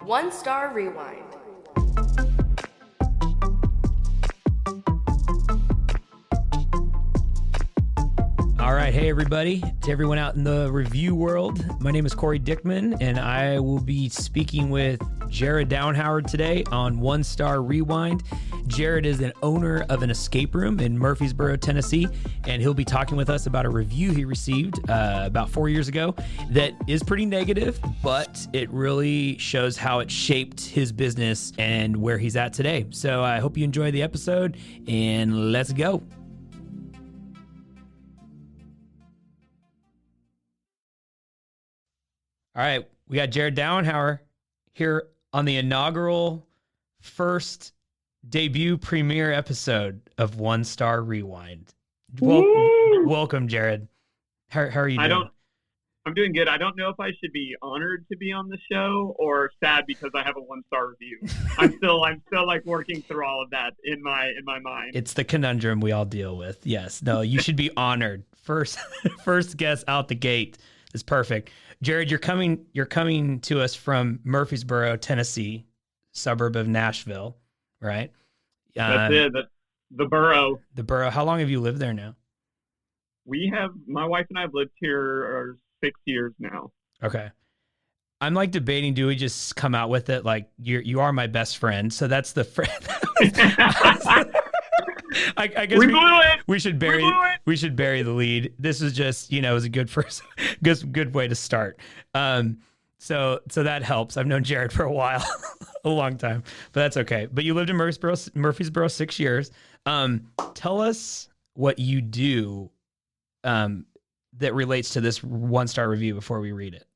One Star Rewind. All right. Hey, everybody. To everyone out in the review world, my name is Cory Dickman, and I will be speaking with Jared Dauenhauer today on One Star Rewind. Jared is an owner of an escape room in Murfreesboro, Tennessee, and he'll be talking with us about a review he received about 4 years ago that is pretty negative, but it really shows how it shaped his business and where he's at today. So I hope you enjoy the episode, and let's go. All right, we got Jared Dauenhauer here on the inaugural first debut premiere episode of One Star Rewind. Welcome, Jared. How are you doing? I'm doing good. I don't know if I should be honored to be on the show or sad because I have a 1-star review. I'm still like working through all of that in my mind. It's the conundrum we all deal with. Yes. No, you should be honored. First guest out the gate is perfect. Jared, you're coming to us from Murfreesboro, Tennessee, suburb of Nashville, right? That's it. The borough. The borough. How long have you lived there now? My wife and I have lived here 6 years now. Okay. I'm like debating, do we just come out with it like you are my best friend? So that's the friend. I guess we blew it. We should bury the lead. This is just, it was a good way to start. So that helps. I've known Jared for a while, a long time, but that's okay. But you lived in Murfreesboro 6 years. Tell us what you do that relates to this 1-star review before we read it.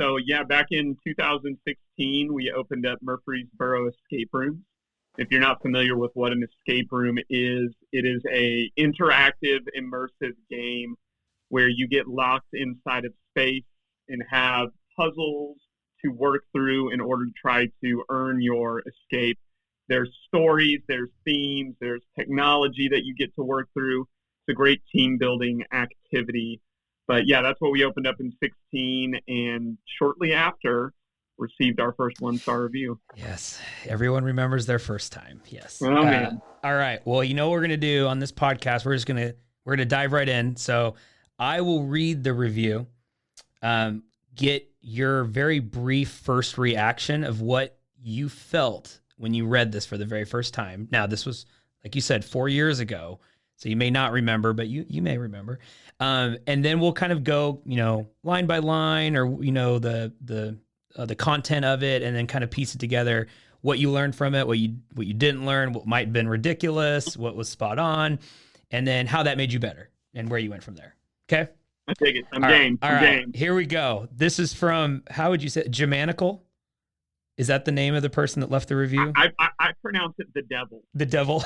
So yeah, back in 2016, we opened up Murfreesboro Escape Rooms. If you're not familiar with what an escape room is, it is a interactive, immersive game where you get locked inside of space and have puzzles to work through in order to try to earn your escape. There's stories, there's themes, there's technology that you get to work through. It's a great team building activity. But yeah, that's what we opened up in 16, and shortly after, received our first 1-star review. Yes. Everyone remembers their first time. Yes. Oh, man. All right. Well, you know what we're going to do on this podcast? We're going to dive right in. So I will read the review, get your very brief first reaction of what you felt when you read this for the very first time. Now, this was, like you said, 4 years ago. So you may not remember, but you may remember. And then we'll kind of go, line by line, or, the content of it, and then kind of piece it together, what you learned from it, what you didn't learn, what might have been ridiculous, what was spot on, and then how that made you better and where you went from there. Okay? I take it. I'm game. All right. Here we go. This is from, how would you say, Germanical? Is that the name of the person that left the review? I pronounce it the devil. The devil?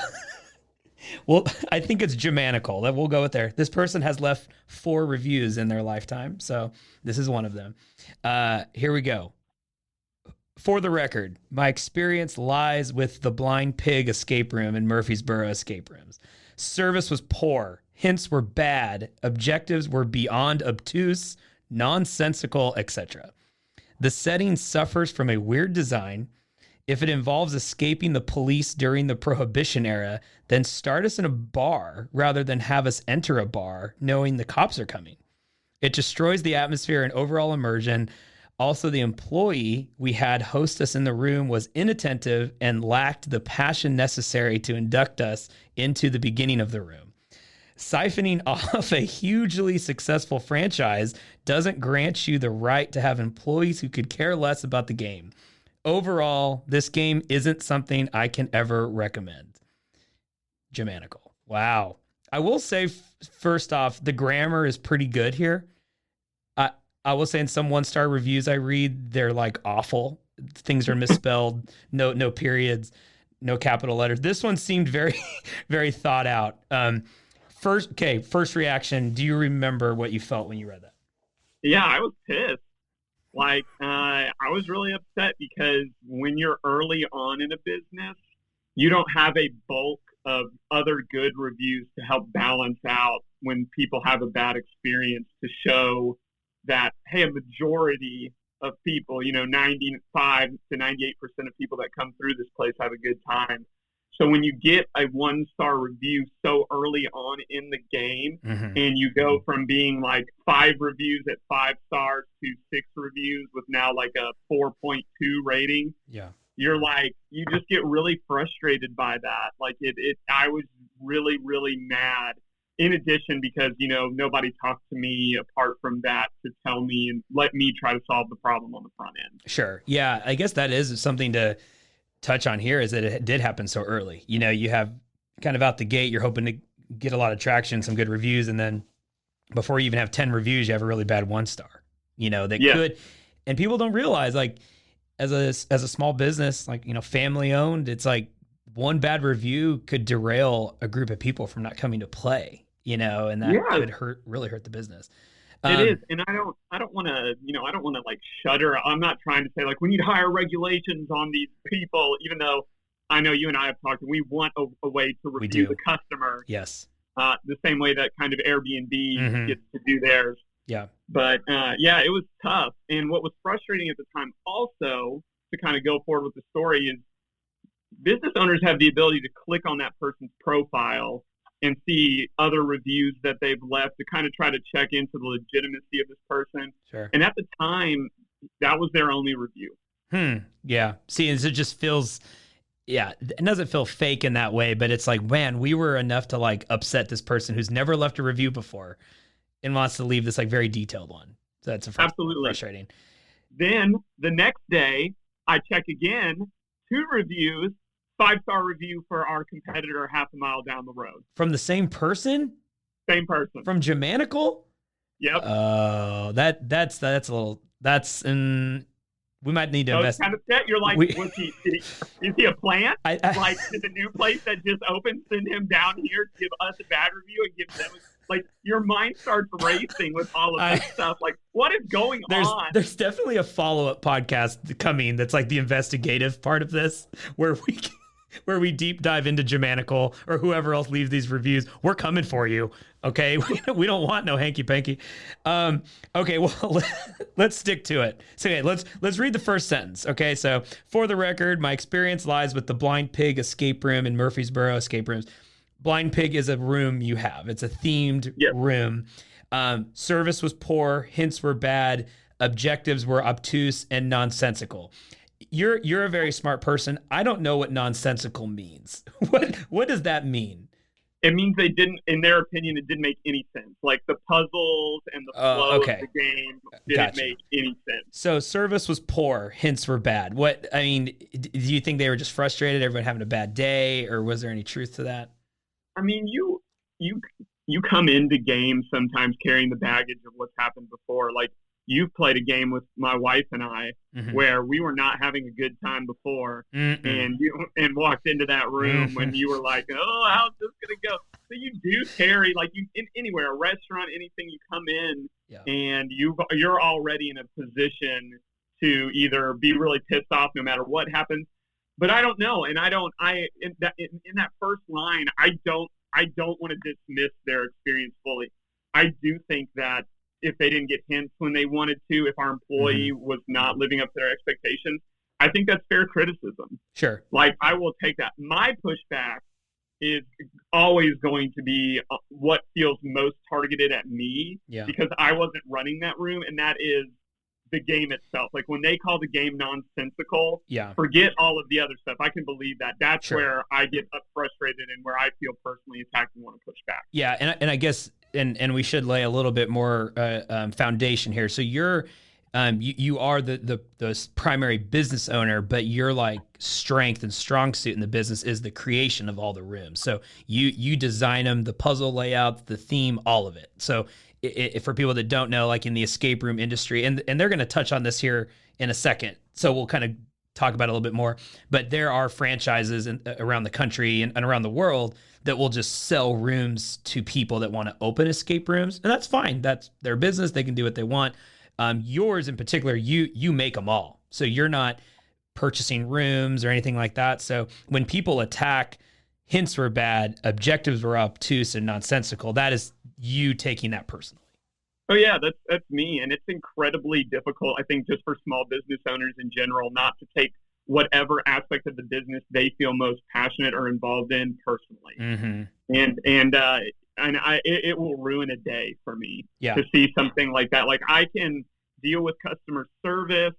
Well, I think it's Germanical. We'll go with there. This person has left 4 reviews in their lifetime, so this is one of them. Here we go. For the record, my experience lies with the Blind Pig Escape Room in Murfreesboro Escape Rooms. Service was poor, hints were bad, objectives were beyond obtuse, nonsensical, etc. The setting suffers from a weird design. If it involves escaping the police during the Prohibition era, then start us in a bar rather than have us enter a bar knowing the cops are coming. It destroys the atmosphere and overall immersion. Also, the employee we had host us in the room was inattentive and lacked the passion necessary to induct us into the beginning of the room. Siphoning off a hugely successful franchise doesn't grant you the right to have employees who could care less about the game. Overall, this game isn't something I can ever recommend. Germanical. Wow. I will say, first off, the grammar is pretty good here. I will say in some 1-star reviews I read, they're like awful. Things are misspelled, no periods, no capital letters. This one seemed very, very thought out. First reaction. Do you remember what you felt when you read that? Yeah, I was pissed. I was really upset because when you're early on in a business, you don't have a bulk of other good reviews to help balance out when people have a bad experience, to show that, hey, a majority of people. 95 to 98% of people that come through this place have a good time. So when you get a 1-star review so early on in the game, and you go from being like 5 reviews at 5 stars to 6 reviews with now like a 4.2 rating, you're like, you just get really frustrated by that. Like I was really, really mad. In addition, because, nobody talked to me apart from that to tell me and let me try to solve the problem on the front end. Sure. Yeah. I guess that is something to touch on here, is that it did happen so early. You have kind of out the gate, you're hoping to get a lot of traction, some good reviews. And then before you even have 10 reviews, you have a really bad 1-star, that could, and people don't realize, like, as a small business, like, family owned, it's like one bad review could derail a group of people from not coming to play, and that could really hurt the business. It is. And I don't want to like shudder. I'm not trying to say like we need higher regulations on these people, even though I know you and I have talked, and we want a way to review the customer. Yes. The same way that kind of Airbnb gets to do theirs. Yeah. But it was tough. And what was frustrating at the time also, to kind of go forward with the story, is business owners have the ability to click on that person's profile and see other reviews that they've left to kind of try to check into the legitimacy of this person. Sure. And at the time, that was their only review. Yeah. See, it just feels, it doesn't feel fake in that way, but it's like, man, we were enough to like upset this person who's never left a review before and wants to leave this like very detailed one. So that's absolutely frustrating. Then the next day, I check again, 2 reviews, 5-star review for our competitor half a mile down the road. From the same person? Same person. From Germanical? Yep. Oh, that's a little, we might need to invest. Kind of set. You're like, is he a plant? Like, did the new place that just opened send him down here to give us a bad review and give them, like, your mind starts racing with all of this stuff. Like, what is going on? There's definitely a follow-up podcast coming that's like the investigative part of this, where we deep dive into Germanical or whoever else leaves these reviews. We're coming for you. Okay. We don't want no hanky panky. Okay. Well, let's stick to it. So, okay, let's read the first sentence. Okay. So, for the record, my experience lies with the Blind Pig Escape Room in Murfreesboro Escape Rooms. Blind Pig is a room you have. It's a themed room. Service was poor. Hints were bad. Objectives were obtuse and nonsensical. You're a very smart person. I don't know what nonsensical means. What does that mean? It means they didn't, in their opinion, it didn't make any sense. Like the puzzles and the flow of the game didn't make any sense. So service was poor, hints were bad. Do you think they were just frustrated, everyone having a bad day, or was there any truth to that? I mean, you come into games sometimes carrying the baggage of what's happened before. Like, you've played a game with my wife and I where we were not having a good time before, and you walked into that room when you were like, oh, how's this going to go? So you do carry, like, anywhere, a restaurant, anything, you come in and you're already in a position to either be really pissed off no matter what happens. But I don't know. And in that first line, I don't want to dismiss their experience fully. I do think that if they didn't get hints when they wanted to, if our employee was not living up to their expectations, I think that's fair criticism. Sure. Like, I will take that. My pushback is always going to be what feels most targeted at me because I wasn't running that room, and that is the game itself. Like, when they call the game nonsensical, forget all of the other stuff. I can believe that. That's where I get frustrated and where I feel personally attacked and want to push back. Yeah, and I guess and we should lay a little bit more foundation here. So you are the primary business owner, but your like strength and strong suit in the business is the creation of all the rooms. So you design them, the puzzle layout, the theme, all of it. So for people that don't know, like in the escape room industry, and they're going to touch on this here in a second, so we'll kind of talk about it a little bit more, but there are franchises around the country and around the world that will just sell rooms to people that want to open escape rooms, and that's fine. That's their business. They can do what they want. Yours in particular, you make them all. So you're not purchasing rooms or anything like that. So when people attack, hints were bad, objectives were obtuse and nonsensical, that is you taking that personally. Oh yeah, that's me, and it's incredibly difficult. I think just for small business owners in general, not to take whatever aspect of the business they feel most passionate or involved in personally, Mm-hmm. it will ruin a day for me Yeah. to see something like that. Like I can deal with customer service,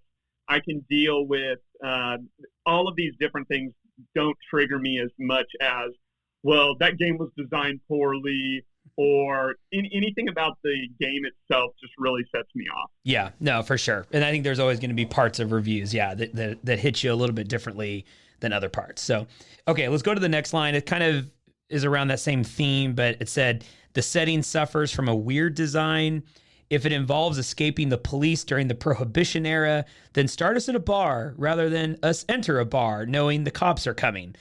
I can deal with all of these different things. Don't trigger me as much as, well, that game was designed poorly, or anything about the game itself just really sets me off. Yeah, no, for sure. And I think there's always going to be parts of reviews, yeah, that hit you a little bit differently than other parts. So, okay, let's go to the next line. It kind of is around that same theme, but it said the setting suffers from a weird design. If it involves escaping the police during the Prohibition era, then start us in a bar rather than us enter a bar knowing the cops are coming.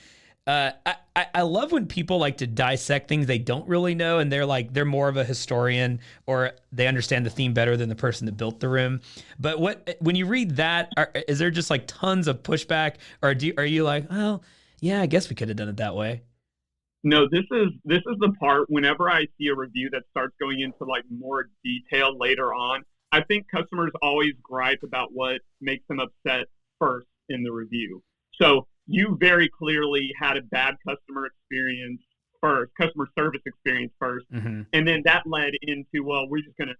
I love when people like to dissect things they don't really know, and they're more of a historian, or they understand the theme better than the person that built the room. But when you read that, is there just like tons of pushback, or are you like, well, yeah, I guess we could have done it that way? No, this is the part whenever I see a review that starts going into like more detail later on. I think customers always gripe about what makes them upset first in the review. So you very clearly had a bad customer service experience first, Mm-hmm. and then that led into, well, we're gonna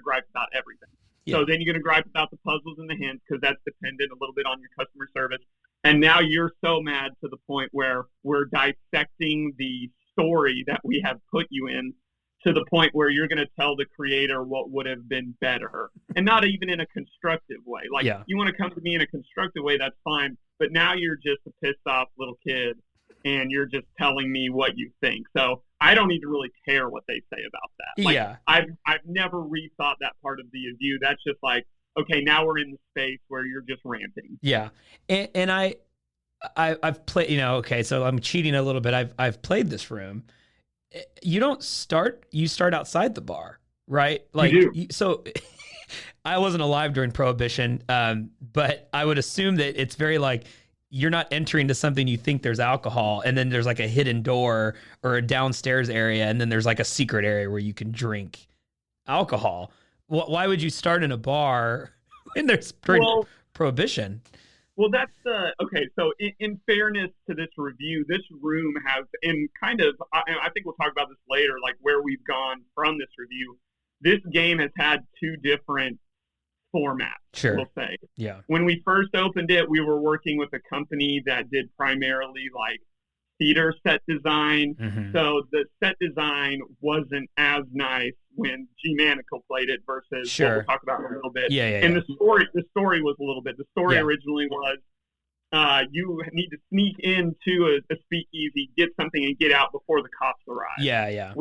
gripe about everything. Yeah. So then you're gonna gripe about the puzzles in the hints because that's dependent a little bit on your customer service. And now you're so mad to the point where we're dissecting the story that we have put you in, to the point where you're going to tell the creator what would have been better, and not even in a constructive way. Like, Yeah. you want to come to me in a constructive way, that's fine. But now you're just a pissed off little kid, and you're just telling me what you think. So I don't even really care what they say about that. Like, Yeah. I've never rethought that part of the review. That's just like, okay, now we're in the space where you're just ranting. Yeah. And I've played, okay, so I'm cheating a little bit. I've played this room. You start outside the bar, right? Like, You do. so I wasn't alive during Prohibition, but I would assume that it's very like, you're not entering to something you think there's alcohol, and then there's like a hidden door or a downstairs area, and then there's like a secret area where you can drink alcohol. Why would you start in a bar when there's Well, Prohibition? Well, that's okay. So, in fairness to this review, this room has, and kind of, I think we'll talk about this later, like where we've gone from this review. This game has had two different formats, Sure. we'll say. Yeah. When we first opened it, we were working with a company that did primarily like theater set design. Mm-hmm. So the set design wasn't as nice when G Manical played it versus Sure. what we'll talk about in a little bit. Yeah. And the story was a little bit. The story Yeah. originally was you need to sneak into a speakeasy, get something, and get out before the cops arrive. Yeah.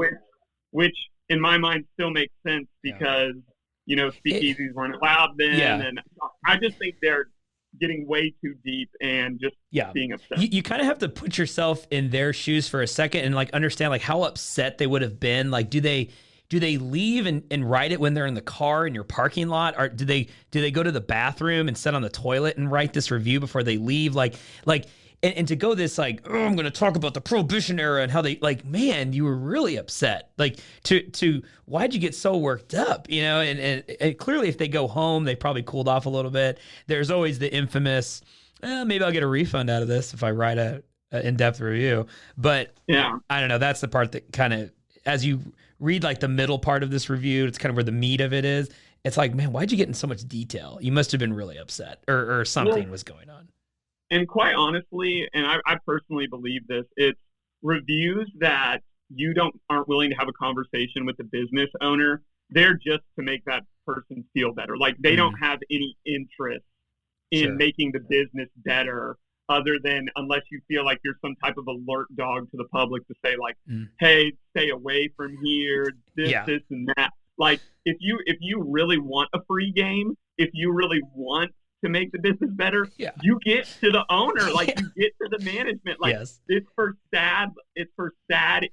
Which in my mind still makes sense because speakeasies weren't allowed then, and I just think they're getting way too deep and just being upset. You kind of have to put yourself in their shoes for a second and like understand like how upset they would have been. Like, do they leave and write it when they're in the car in your parking lot, or do they go to the bathroom and sit on the toilet and write this review before they leave? And to go this like, oh, I'm going to talk about the Prohibition era and how they like, man, you were really upset. Like, to why'd you get so worked up? And clearly if they go home, they probably cooled off a little bit. There's always the infamous, maybe I'll get a refund out of this if I write a in-depth review. But yeah, I don't know. That's the part that kind of, as you read like the middle part of this review, it's kind of where the meat of it is. It's like, man, why'd you get in so much detail? You must have been really upset, or something was going on. And quite honestly, and I personally believe this, it's reviews that you aren't willing to have a conversation with the business owner. They're just to make that person feel better. Like, they don't have any interest in making the business better, other than unless you feel like you're some type of alert dog to the public to say like, hey, stay away from here, this and that. Like, if you really want a free game, if you really want to make the business better, Yeah. you get to the owner, like Yeah. you get to the management. Like Yes. it's for sad,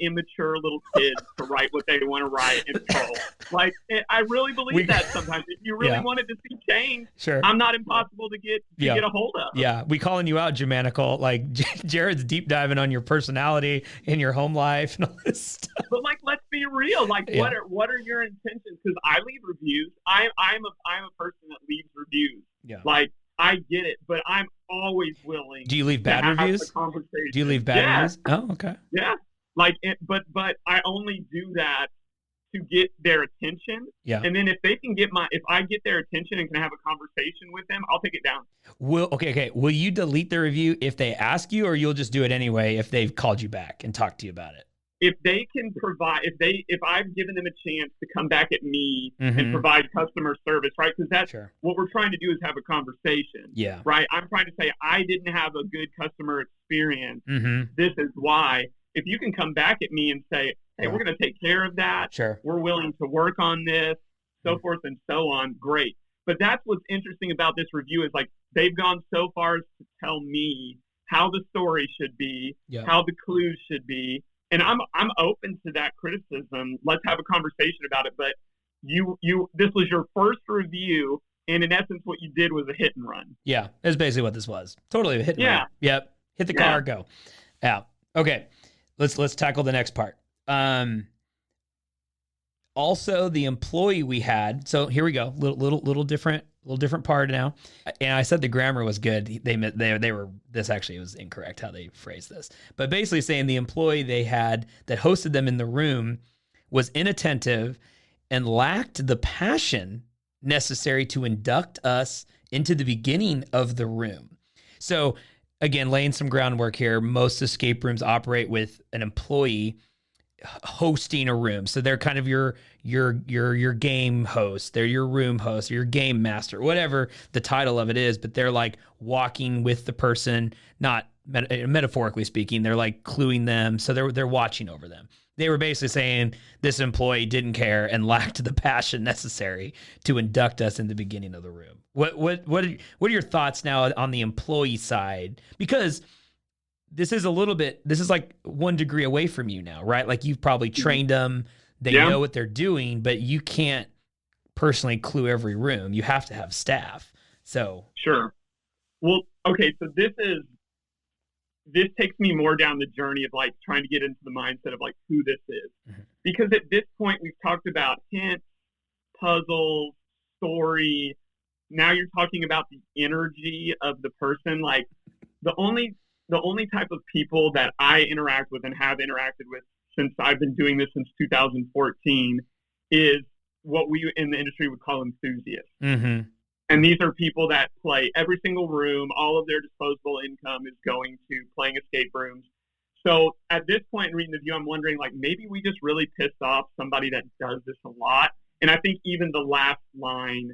immature little kids to write what they want to write and troll. Like I really believe that sometimes. If you really Yeah. wanted to see change, Sure. I'm not impossible to get a hold of. Yeah, we calling you out, Germanical. Like Jared's deep diving on your personality and your home life and all this stuff. But like, let's be real. Like, what are your intentions? Because I leave reviews. I'm a person that leaves reviews. Yeah. Like I get it, but I'm always willing. Do you leave bad reviews? Do you leave bad reviews? Oh, okay. Yeah. Like, but I only do that to get their attention. Yeah. And then if I get their attention and can have a conversation with them, I'll take it down. Okay. Will you delete the review if they ask you, or you'll just do it anyway if they've called you back and talked to you about it? If they can provide, if I've given them a chance to come back at me and provide customer service, right? Because that's what we're trying to do is have a conversation. Yeah. Right. I'm trying to say I didn't have a good customer experience. This is why. If you can come back at me and say, hey, we're going to take care of that. Sure. We're willing to work on this, so forth and so on. Great. But that's what's interesting about this review is like they've gone so far as to tell me how the story should be, how the clues should be. And I'm open to that criticism. Let's have a conversation about it. But this was your first review, and in essence, what you did was a hit and run. Yeah, that's basically what this was. Totally a hit and run. Yep. Hit the car, go. Yeah. Okay. Let's tackle the next part. Also, the employee we had. So here we go. Little different part now. And I said the grammar was good. They were. This actually was incorrect how they phrased this. But basically saying the employee they had that hosted them in the room was inattentive and lacked the passion necessary to induct us into the beginning of the room. So again, laying some groundwork here. Most escape rooms operate with an employee hosting a room. So they're kind of your game host, they're your room host, your game master, whatever the title of it is, but they're like walking with the person, not metaphorically speaking, they're like cluing them. So they're watching over them. They were basically saying this employee didn't care and lacked the passion necessary to induct us in the beginning of the room. What are your thoughts now on the employee side? Because this is like 1 degree away from you now, right? Like you've probably trained them. They know what they're doing, but you can't personally clue every room. You have to have staff. So sure. Well, okay. So this takes me more down the journey of like trying to get into the mindset of like who this is, because at this point we've talked about hints, puzzles, story. Now you're talking about the energy of the person. Like the only type of people that I interact with and have interacted with since I've been doing this since 2014 is what we in the industry would call enthusiasts. And these are people that play every single room. All of their disposable income is going to playing escape rooms. So at this point in reading the review, I'm wondering, like, maybe we just really pissed off somebody that does this a lot. And I think even the last line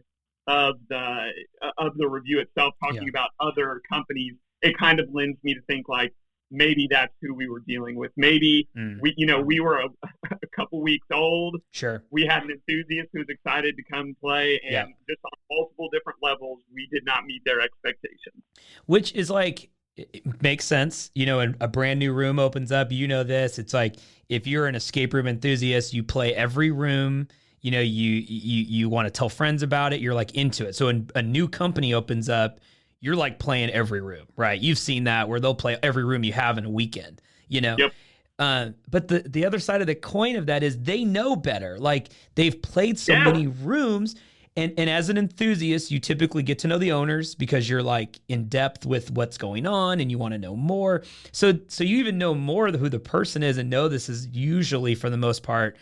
of the review itself, talking about other companies, it kind of lends me to think like maybe that's who we were dealing with. Maybe we were a couple weeks old. Sure. We had an enthusiast who was excited to come play, and just on multiple different levels, we did not meet their expectations. Which is like, it makes sense. A brand new room opens up. This. It's like if you're an escape room enthusiast, you play every room. You want to tell friends about it. You're like into it. So when a new company opens up, you're like playing every room, right? You've seen that where they'll play every room you have in a weekend, Yep. But the other side of the coin of that is they know better. Like they've played so many rooms, and as an enthusiast, you typically get to know the owners because you're like in depth with what's going on and you want to know more. So you even know more of who the person is and know this is usually, for the most part,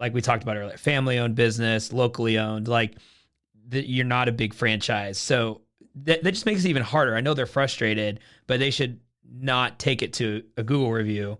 like we talked about earlier, family-owned business, locally owned. Like you're not a big franchise, so that just makes it even harder. I know they're frustrated, but they should not take it to a Google review.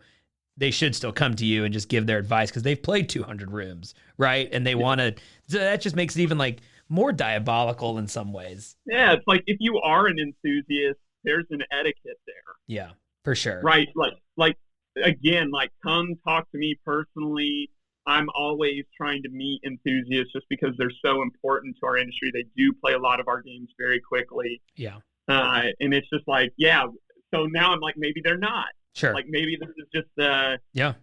They should still come to you and just give their advice because they've played 200 rooms, right? And they want to. So that just makes it even like more diabolical in some ways. Yeah, it's like if you are an enthusiast, there's an etiquette there. Yeah, for sure. Right, like again, like come talk to me personally. I'm always trying to meet enthusiasts just because they're so important to our industry. They do play a lot of our games very quickly. Yeah. And it's just like, yeah. So now I'm like, maybe they're not. Sure. Like maybe this is just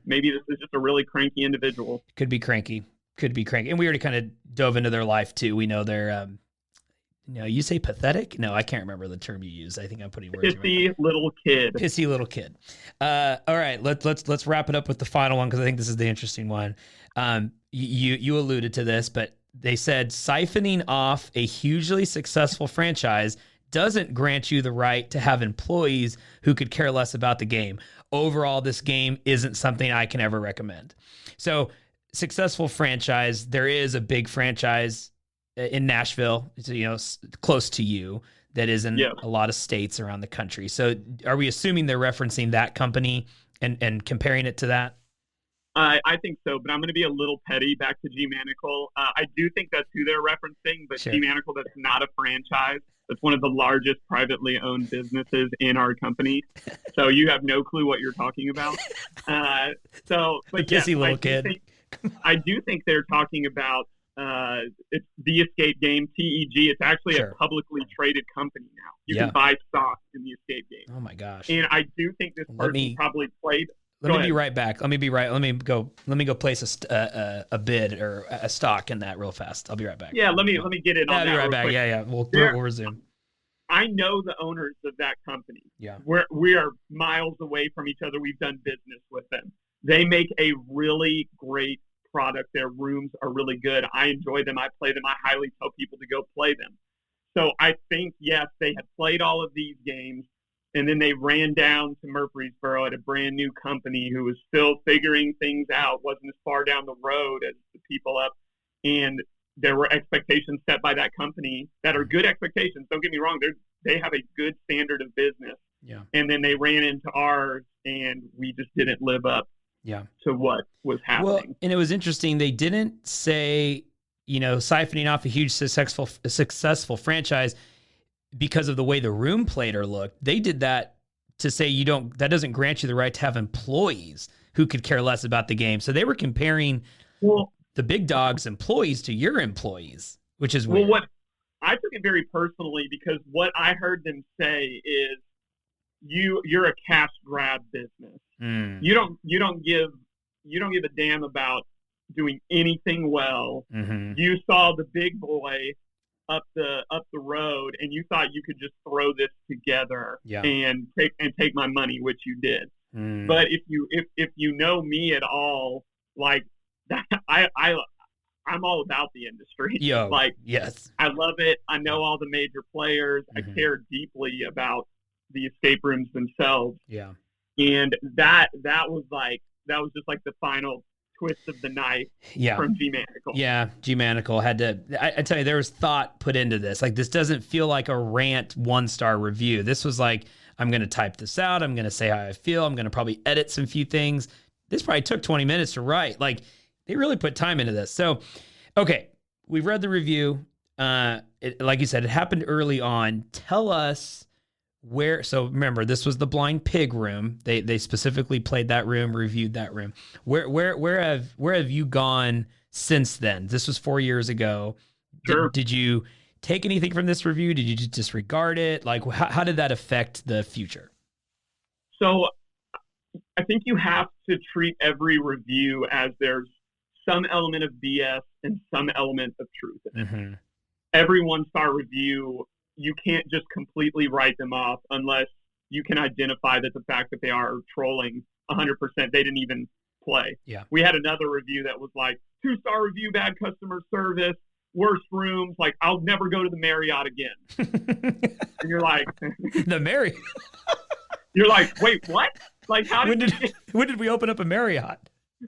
maybe this is just a really cranky individual. Could be cranky. And we already kind of dove into their life too. We know they're you say pathetic? No, I can't remember the term you use. I think I'm putting words. Pissy little kid. Pissy little kid. All right, let's wrap it up with the final one because I think this is the interesting one. You alluded to this, but they said siphoning off a hugely successful franchise doesn't grant you the right to have employees who could care less about the game. Overall, this game isn't something I can ever recommend. So, successful franchise. There is a big franchise in Nashville, close to you, that is in a lot of states around the country. So are we assuming they're referencing that company and comparing it to that? I think so, but I'm going to be a little petty back to G-Manical. I do think that's who they're referencing, but sure. G-Manical, that's not a franchise. That's one of the largest privately owned businesses in our company. So you have no clue what you're talking about. Pissy little kid. I do think they're talking about it's the Escape game, TEG. It's actually a publicly traded company now. You can buy stock in the Escape game. Oh my gosh! And I do think this person probably played. Let me be right back. Let me go place a bid or a stock in that real fast. I'll be right back. Yeah, let me get in on that. I'll be right back. Quick. Yeah. We'll resume. I know the owners of that company. Yeah. We are miles away from each other. We've done business with them. They make a really great product. Their rooms are really good. I enjoy them. I play them. I highly tell people to go play them. So I think, yes, they had played all of these games, and then they ran down to Murfreesboro at a brand new company who was still figuring things out, wasn't as far down the road as the people up. And there were expectations set by that company that are good expectations. Don't get me wrong. They have a good standard of business. Yeah. And then they ran into ours, and we just didn't live up to what was happening. Well, and it was interesting. They didn't say, siphoning off a huge successful franchise because of the way the room played or looked. They did that to say that doesn't grant you the right to have employees who could care less about the game. So they were comparing the big dog's employees to your employees, which is weird. Well, I took it very personally because what I heard them say is you're a cash grab business. You don't give a damn about doing anything well. Mm-hmm. You saw the big boy up the road, and you thought you could just throw this together and take my money, which you did. But if you know me at all, like that, I'm all about the industry. Yes, I love it. I know all the major players. Mm-hmm. I care deeply about the escape rooms themselves. Yeah. And that was just like the final twist of the knife from G-Manical. Yeah, G-Manical had to. I tell you, there was thought put into this. Like, this doesn't feel like a rant 1-star review. This was like, I'm going to type this out. I'm going to say how I feel. I'm going to probably edit some few things. This probably took 20 minutes to write. Like, they really put time into this. So, okay, we've read the review. Like you said, it happened early on. Tell us where. So remember, this was the Blind Pig room. They specifically played that room, reviewed that room. Where have you gone since then? This was 4 years ago. Sure. Did you take anything from this review? Did you just disregard it? Like, how did that affect the future? So I think you have to treat every review as there's some element of BS and some element of truth in it. Mm-hmm. Every 1-star review, you can't just completely write them off unless you can identify that the fact that they are trolling 100%, they didn't even play. Yeah. We had another review that was like, 2-star review, bad customer service, worst rooms, like, I'll never go to the Marriott again. And you're like... The Marriott? You're like, wait, what? Like, when did we open up a Marriott?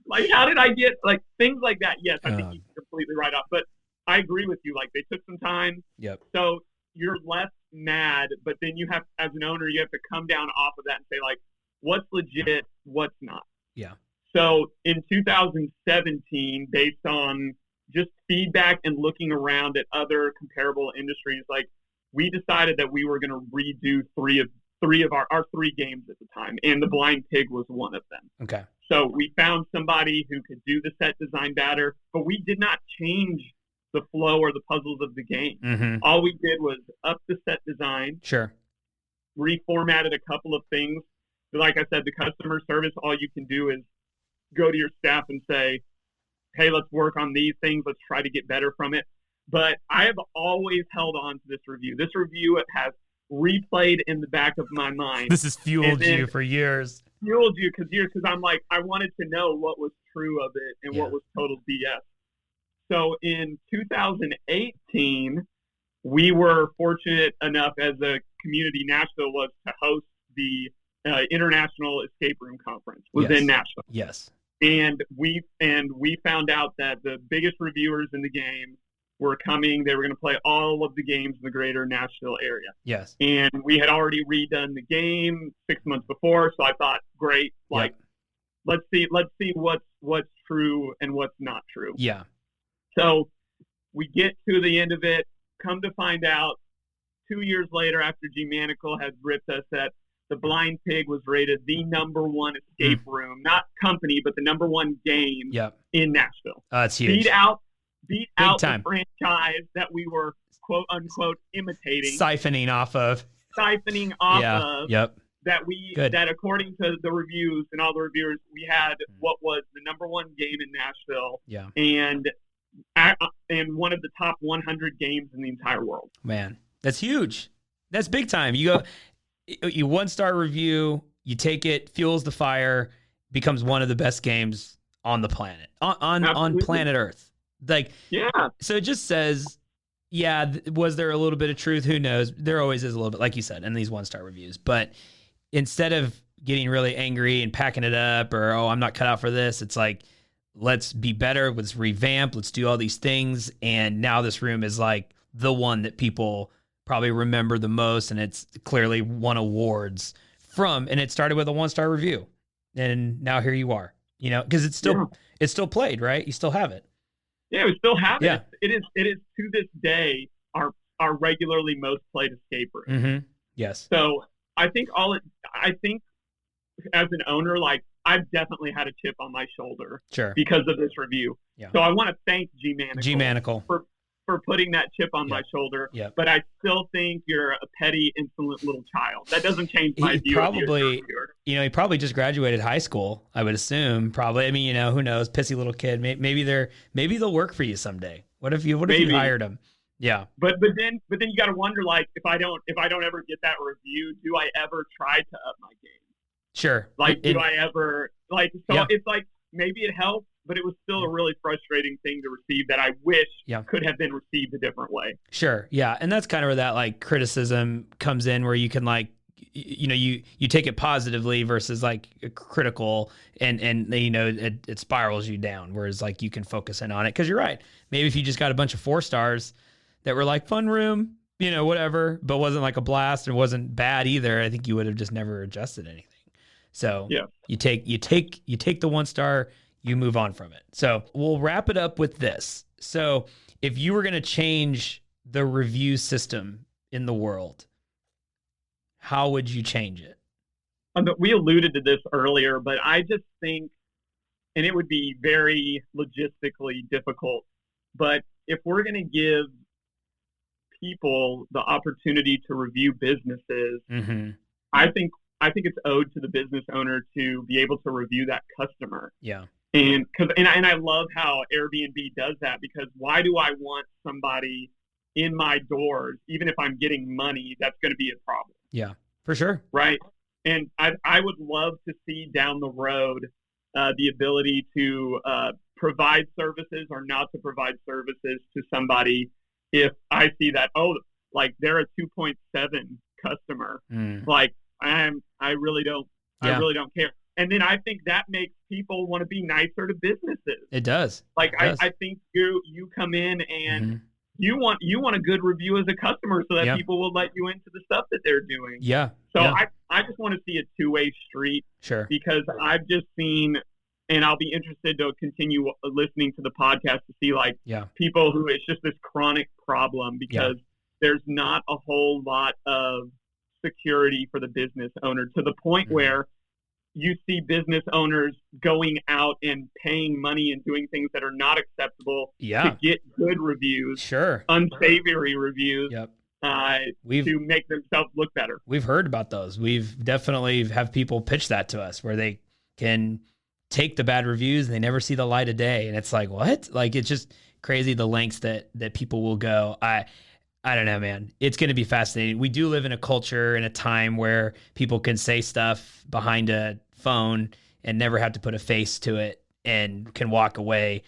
Like, how did I get, like, things like that? Yes, I think you can completely write off. But I agree with you. Like, they took some time. Yep. So you're less mad, but then you have, as an owner, you have to come down off of that and say, like, what's legit, what's not. Yeah. So in 2017, based on just feedback and looking around at other comparable industries, like, we decided that we were going to redo three of our 3 games at the time, and the Blind Pig was one of them. Okay. So we found somebody who could do the set design better, but we did not change the flow or the puzzles of the game. Mm-hmm. All we did was up the set design, Sure. reformatted a couple of things. Like I said, the customer service, all you can do is go to your staff and say, hey, let's work on these things. Let's try to get better from it. But I have always held on to this review. This review has replayed in the back of my mind. This has fueled you for years. Fueled you because I'm like, I wanted to know what was true of it and what was total BS. So in 2018, we were fortunate enough as a community, Nashville was, to host the International Escape Room Conference. Was in Nashville. Yes. And we found out that the biggest reviewers in the game were coming. They were going to play all of the games in the greater Nashville area. Yes. And we had already redone the game 6 months before, so I thought, great, let's see what's true and what's not true. Yeah. So we get to the end of it, come to find out 2 years later after G-Manical had ripped us that the Blind Pig was rated the number one escape room, not company, but the number one game in Nashville. It's huge. Beat out the franchise that we were, quote unquote, imitating. Siphoning off of. That according to the reviews and all the reviewers, we had what was the number one game in Nashville. Yeah. And one of the top 100 games in the entire world. Man, that's huge. That's big time. You 1-star review, you take it, fuels the fire, becomes one of the best games on the planet, on planet Earth. So it just says, was there a little bit of truth? Who knows? There always is a little bit, like you said, in these 1-star reviews. But instead of getting really angry and packing it up or, I'm not cut out for this, it's like, let's be better, let's revamp, let's do all these things. And now this room is like the one that people probably remember the most, and it's clearly won awards from, and it started with a 1-star review. And now here you are, because it's still played, right? You still have it. Yeah, we still have it. It is to this day our regularly most played escape room. Mm-hmm. Yes. So I think as an owner, like, I've definitely had a chip on my shoulder because of this review. Yeah. So I want to thank G-Manical for putting that chip on my shoulder. Yeah. But I still think you're a petty, insolent little child. That doesn't change my view of you. He probably just graduated high school, I would assume. Probably. I mean, who knows? Pissy little kid. Maybe they'll work for you someday. What if you hired them? Yeah. But then you got to wonder, like, if I don't ever get that review, do I ever try to up my game? Sure. Like, do I ever, like, so it's like, maybe it helps, but it was still a really frustrating thing to receive that I wish could have been received a different way. Sure. Yeah. And that's kind of where that, like, criticism comes in, where you can, like, you take it positively versus, like, critical, and it spirals you down, whereas, like, you can focus in on it. 'Cause you're right. Maybe if you just got a bunch of 4 stars that were like fun room, whatever, but wasn't like a blast and wasn't bad either, I think you would have just never adjusted anything. So you take the 1-star, you move on from it. So we'll wrap it up with this. So if you were going to change the review system in the world, how would you change it? We alluded to this earlier, but I just think, and it would be very logistically difficult, but if we're going to give people the opportunity to review businesses, I think it's owed to the business owner to be able to review that customer. Yeah. And I love how Airbnb does that, because why do I want somebody in my doors, even if I'm getting money, that's going to be a problem? Yeah, for sure. Right. And I would love to see down the road the ability to provide services or not to provide services to somebody if I see that, like, they're a 2.7 customer. Like, I really don't care. And then I think that makes people want to be nicer to businesses. It does. Like, I think you come in and you want a good review as a customer so that people will let you into the stuff that they're doing. Yeah. So I just want to see a two-way street. Sure. Because I've just seen, and I'll be interested to continue listening to the podcast to see, like, people who it's just this chronic problem because there's not a whole lot of security for the business owner, to the point where you see business owners going out and paying money and doing things that are not acceptable to get good reviews, unsavory reviews, to make themselves look better. We've heard about those. We've definitely have people pitch that to us where they can take the bad reviews and they never see the light of day. And it's like, what? Like, it's just crazy the lengths that people will go. I don't know, man. It's going to be fascinating. We do live in a culture and a time where people can say stuff behind a phone and never have to put a face to it and can walk away.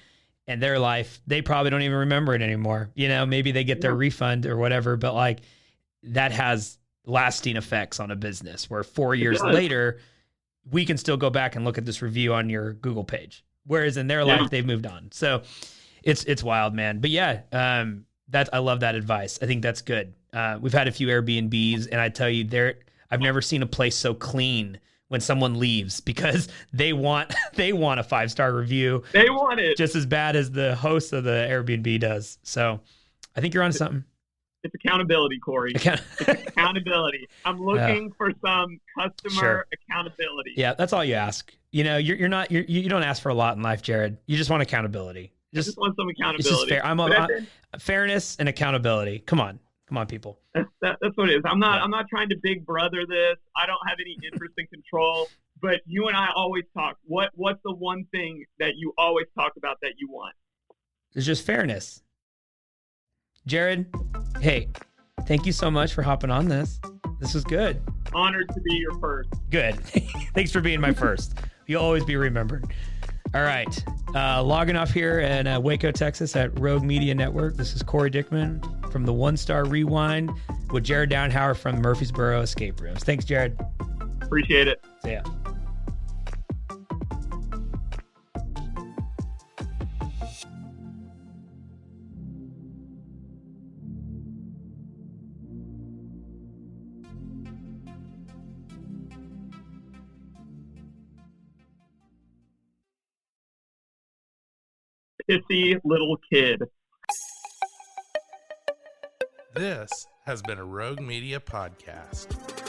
And their life, they probably don't even remember it anymore. You know, maybe they get their refund or whatever, but like that has lasting effects on a business where 4 years later, we can still go back and look at this review on your Google page. Whereas in their life, they've moved on. So it's wild, man. But yeah, I love that advice. I think that's good. We've had a few Airbnbs, and I tell you, I've never seen a place so clean when someone leaves because they want a 5-star review. They want it just as bad as the host of the Airbnb does. So I think you're onto something. It's accountability, Cory. It's accountability. I'm looking for some customer accountability. Yeah, that's all you ask. You know, you don't ask for a lot in life, Jared. You just want accountability. Just want some accountability. It's just fair. I'm fairness and accountability. Come on, people. That's what it is. I'm not trying to big brother this. I don't have any interest in control. But you and I always talk. What's the one thing that you always talk about that you want? It's just fairness. Jared, hey, thank you so much for hopping on this. This was good. Honored to be your first. Good. Thanks for being my first. You'll always be remembered. All right. Logging off here in Waco, Texas at Rogue Media Network. This is Cory Dickman from the One Star Rewind with Jared Dauenhauer from Murfreesboro Escape Rooms. Thanks, Jared. Appreciate it. See ya. Pissy little kid. This has been a Rogue Media podcast.